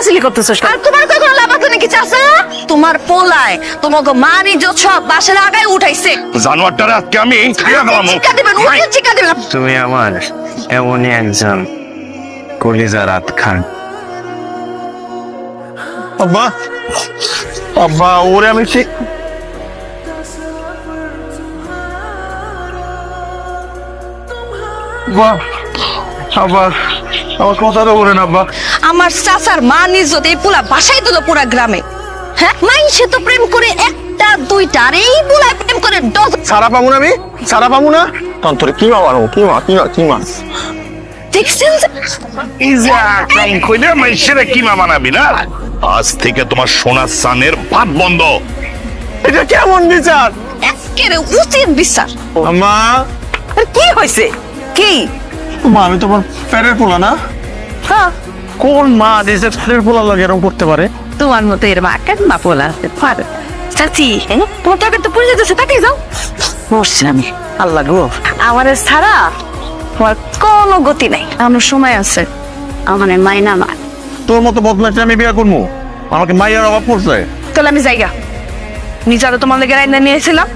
চিল্লাচিল্লি করতেছিস? আর তোমার কই কোনো লাভ আছে নাকি চাচা? তোমার পোলায় তোমাকে মান ইজ্জত সব বাসার আগায় উঠাইছে। জানোয়ারটারে আজকে আমি খাইয়া দিলাম। চিকা দিবেন, উঠে চিকা দিবেন। তুমি আমার এমনই একজন কলিজা রাত খান। আব্বা আব্বা ওরে আমি ঠিক বাহ আব্বা আমার কথা তো বলেন আব্বা। আমার চাচার মান ইজ্জত এই পোলা বাসাই দিল পুরা গ্রামে। হ্যাঁ, মাইনসে তো প্রেম করে একটা দুইটা, আর এই পোলায় প্রেম করে ডজন। সারা পাবো না আমি, সারা পাবো না তখন তোর কি মারো, কি মা কি মা কি মা দেখছেন ইজা কাম কইলে মাইশেরে কি মা বানাবি না। আজ থেকে তোমার সোনার সানের ভাত বন্ধ। এটা কেমন বিচার? একেবারে উচিত বিচার। আম্মা আর কি হয়েছে? কি মা আমি তোমার প্যারের পোলা না? হ্যাঁ, কোন মা দেশে ফের পোলা লাগে এরকম করতে পারে? তোমার মতো এর মা কেন মা পোলা পারে? চাচি, তোমার টাকা তো পড়ে যেতেছে, তাকে যাও। মরছি আমি, আল্লাহ গো। আমার ছাড়া তোমার কোনো গতি নাই। আমার সময় আছে, আমার মাইনা না। তোর মতো বদমাইশকে আমি বিয়ে করবো? আমাকে মাইয়ার অভাব পড়ছে। তাহলে আমি যাইগা, নিজেরও তোমার লেগে রাইনা নিয়েছিলাম,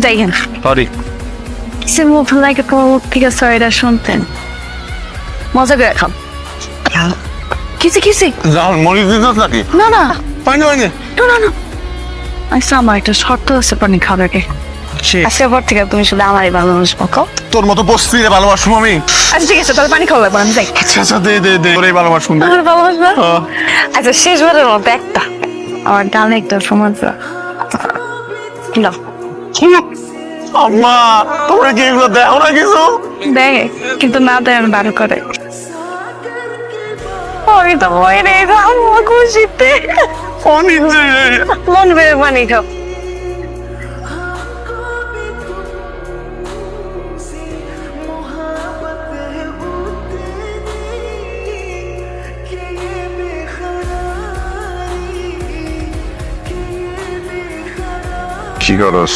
যাই হেন। সরি সে মুখ লাগে ঠিক আছে, এটা শুনতেন মজা করে খাম। কিসে কিসে? যাও মরিস দিস নাকি? না না পানি পানি না না না, আচ্ছা আমার একটা শর্ত আছে পানি খাওয়াকে। আজকের পর থেকে তুমি শুধু আমারই ভালোবাসবো। তোর মতো বস্তিরে ভালোবাসবো আমি। আচ্ছা ঠিক আছে, তাহলে পানি খাওয়া লাগবে, আমি যাই। আচ্ছা আচ্ছা দে দে দে তোর এই ভালোবাসবো। আমার ভালোবাসবা? আচ্ছা শেষবারের মতো একটা আমার ডানে একটা সমাজ আম্মা তোমরা কি এগুলো দেখো না কিছু? দেয়, কিন্তু না দেয় আমি বারো করে। আমি তো মরে যাবো খুশিতে। মন বেড়ে পানি খাও। কি করস?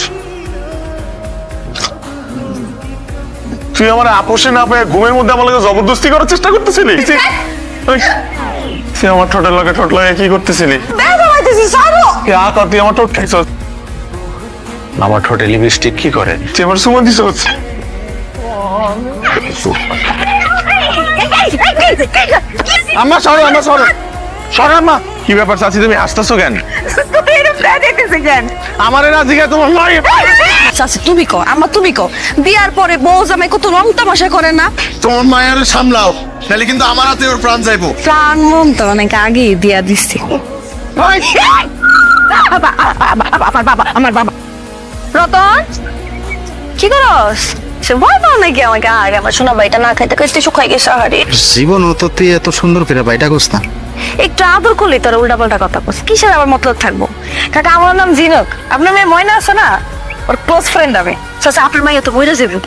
তুই আমার আপোষে না পেয়ে ঘুমের মধ্যে আমার লগে জবরদস্তি করার চেষ্টা করতেছিলি? তুই আমার ঠোঁটের লগে ঠোঁট লাগে কি করতেছিলি? তুই আমার ঠোঁট খাইছ? আমার ঠোঁটে লিপস্টিক কি করে? তুই আমার সুমন দিছ? আম্মা সরো, আম্মা সরো, সরো আম্মা। কি ব্যাপার চাচি তুমি হাসতেছো কেন? আমার রাজি কে তোমার নয়? চাচি তুমি কো, আমার তুমি কো, বিয়ার পরে বউ জামাই কত রং তামাশা করে না? তোমার মায়ের সামলাও, তাহলে কিন্তু আমার হাতে ওর প্রাণ যাইবো। প্রাণ মন তো অনেক আগেই দিয়া দিচ্ছি। আমার বাবা রতন, কি করস? সে ভয় পাও নাকি আমাকে? আরে আমার শোনা ভাইটা না খাইতে খাইতে শুকাই গেছে। আরে জীবন তো তুই এত সুন্দর করে বাইটা করছ না। একটু আদর করলে তোর উল্টা পাল্টা কথা বলছ, কিসের আবার মতলব থাকবো? কাকা আমার নাম জিনক, আপনার মেয়ে ময়না আছে না, ওর ক্লোজ ফ্রেন্ড আমি। চাচা আপনার মাইয়া তো বইরা যাবে,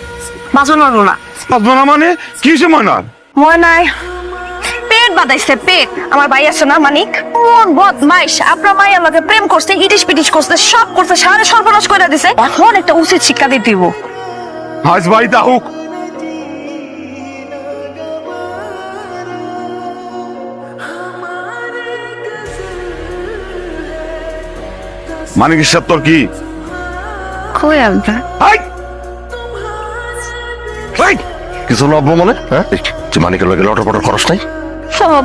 বাঁচো না না। আপনারা মানে কি সময় না? ময়নায় পেট বাঁধাইছে, পেট। আমার ভাই আছে না মানিক, কোন বদমাইশ আপনার মাইয়ার লগে প্রেম করছে, ইটিস পিটিস করছে, সব করছে, সারা সর্বনাশ করে দিছে। এখন একটা উচিত শিক্ষা দিয়ে দিব। আজ ভাই তাহুক মানিক সাহেব তোর কি কই আমরা কিছু লব্য মনে? হ্যাঁ তুই মানিকের লগে লটর পটর খরচ নাই? সব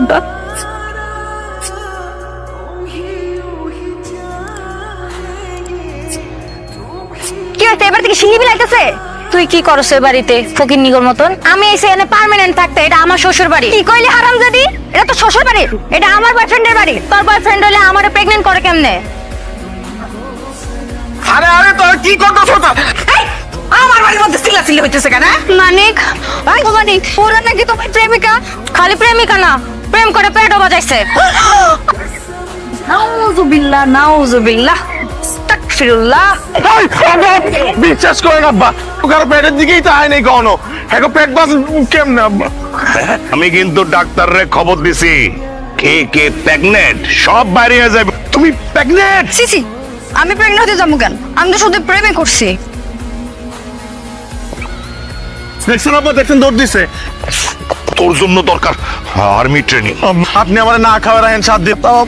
কি হইছে? এবার থেকে শিলিবি লাগতেছে। তুই কি করছ এ বাড়িতে ফকির নিগর মতন? আমি এসে এনে পার্মানেন্ট থাকতে, এটা আমার শ্বশুর বাড়ি। কি কইলি হারামজাদি? এটা তো শ্বশুর বাড়ি, এটা আমার বয়ফ্রেন্ডের বাড়ি। তোর বয়ফ্রেন্ড হলে আমারে প্রেগন্যান্ট করে কেমনে? আরে আরে তোর কি করতেছ? আমার বাড়ির মধ্যে চিল্লাচিল্লি হইতেছে কেন? মানিক, ভাই মানিক, পুরা নাকি তোমার প্রেমিকা? খালি প্রেমিকা না, প্রেম করে পেটও বাজাইছে। নাউজুবিল্লাহ নাউজুবিল্লাহ আস্তাগফিরুল্লাহ। বিশ্বাস করেন আব্বা, ওখানে পেটের দিকেই তো আয় নাই কখনো। এখন পেট বাজ কেমনে আব্বা? আমি কিন্তু ডাক্তাররে খবর দিছি, কে কে প্রেগনেন্ট সব বাইরে হয়ে যাবে। তুমি প্রেগনেন্ট? সিসি, আমি প্রেগনেন্ট হতে যাবো কেন? আমি তো শুধু প্রেমে করছি। দেখছেন আব্বা, দেখছেন দৌড় দিছে। তোর জন্য দরকার আর্মি ট্রেনিং। আপনি আমার না খাওয়া রাখেন 7 দিন, তাও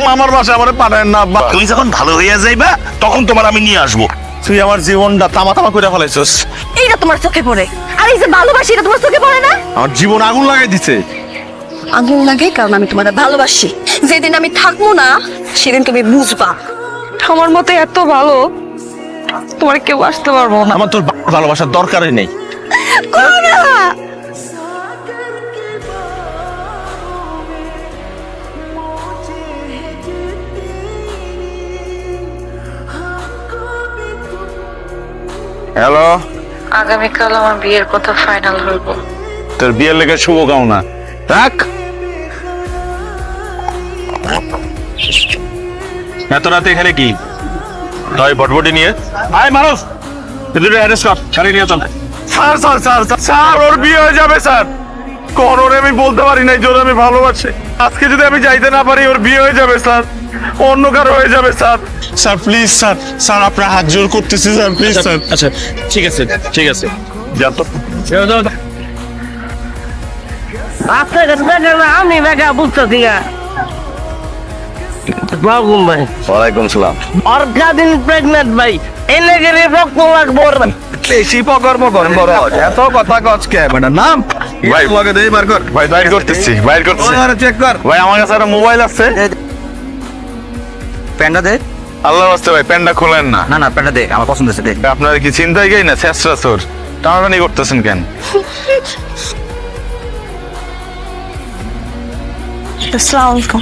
মামার বাসায় আমার পাঠায়েন না আব্বা। তুমি যখন ভালো হইয়া যাইবা তখন তোমার আমি নিয়ে আসবো। তুই আমার জীবনটা তামা তামা করে ফেলাইছস। এইটা তোমার চোখে পড়ে, আর এই যে ভালোবাসি এটা তোমার চোখে পড়ে না? আমার জীবন আগুন লাগাই দিছে। আগুন লাগে কারণ আমি তোমার ভালোবাসি। যেদিন আমি থাকবো না সেদিন তুমি বুঝবা আমার মতো এত ভালো তোমার কেউ আসতে পারবো না। আমার তোর ভালোবাসার দরকারই নেই। হ্যালো, আগামীকাল আমার বিয়ের কথা ফাইনাল হইব। তোর বিয়ের লেগে শুভকামনা। রাখ। এত রাতে এখানে কি? তাই বটবটি নিয়ে আয় মারুফ, তুই অ্যারেস্ট কর, গাড়ি নিয়ে চল। স্যার স্যার স্যার স্যার ওর বিয়ে হয়ে যাবে স্যার। কোন ওরে আমি বলতে পারি নাই যে ওরে আমি ভালোবাসি। আজকে যদি আমি যাইতে না পারি ওর বিয়ে হয়ে যাবে স্যার, অন্য কারো হয়ে যাবে sir. Sir please sir, sir আপনার হাত জোর করতেছি স্যার, প্লিজ স্যার। আচ্ছা ঠিক আছে, ঠিক আছে, যা তো। আপনার কাছে বেটা না, আমি বেটা বুঝতেছি না। বাবুম ভাই, ওয়ালাইকুম সালাম। অর্গাদিন প্রেগনেন্ট ভাই, এনে গেলে রক্ত লাগবো। বেশি পকর পকর বড় এত কথা কচ কে বেটা নাম ভাই, লাগে দেই বার কর। ভাই বাইর করতেছি, বাইর করতেছি। আরে চেক কর ভাই আমার কাছে একটা মোবাইল আছে। প্যান্ডা দে। আল্লাহর রাস্তে ভাই প্যান্টটা খোলেন না। না না প্যান্ডা দে, আমার পছন্দ হয়েছে দে। আপনার কি চিন্তাই গেই না শেষরা সোর টানাটানি করতেছেন কেন? আসসালামু আলাইকুম।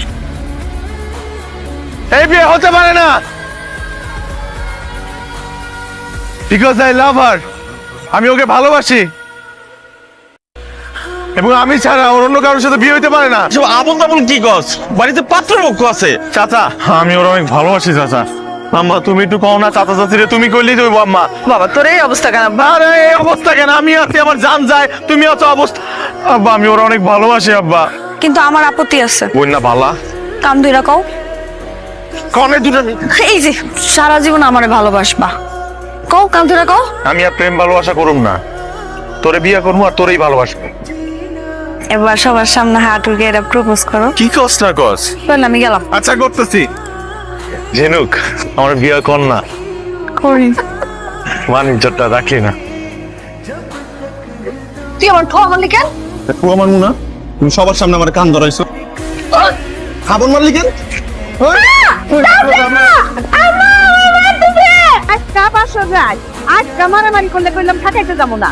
এই বিয়ে হতে পারে না। বিকজ আই লাভ হার, আমি ওকে ভালোবাসি এবং আমি ছাড়া ওর অন্য কারোর সাথে বিয়ে হইতে পারে না। সব আবল তাবল কি কস? বাড়িতে পাত্রপক্ষ আছে। চাচা আমি ওর অনেক ভালোবাসি চাচা। আম্মা তুমি একটু কও না চাচা চাচিরে, তুমি কইলেই তো আম্মা। বাবা তোর এই অবস্থা কেন? আরে এই অবস্থা কেন? আমি আছি, আমার জান যায়, তুমি আছো অবস্থা। আব্বা আমি ওর অনেক ভালোবাসি আব্বা। কিন্তু আমার আপত্তি আছে। বল না বালা কান দুইরা কও। কনে দুটো এই যে সারা জীবন আমারে ভালোবাসবা, কও কান দুইরা কও। আমি আর প্রেম ভালোবাসা করুম না, তোরে বিয়ে করবো আর তোরেই ভালোবাসবো। এবার সবার সামনে হাত উঠে এটা প্রপোজ করো। কি কস না কস? বল আমি গেলাম। আচ্ছা করতেছি। ঝিনুক আমার বিয়ে কর না, করি। বাণিজ্যটা রাখলি না। তুই আমার ঠোয়া মারলি কেন? পুরো মারমু না, তুমি সবার সামনে আমার কান ধরাইছো। খাবন মারলি কেন? আজকা 500 যায়, আজকা মারামারি করলে কইলাম ঠাকাইতে যাবো না।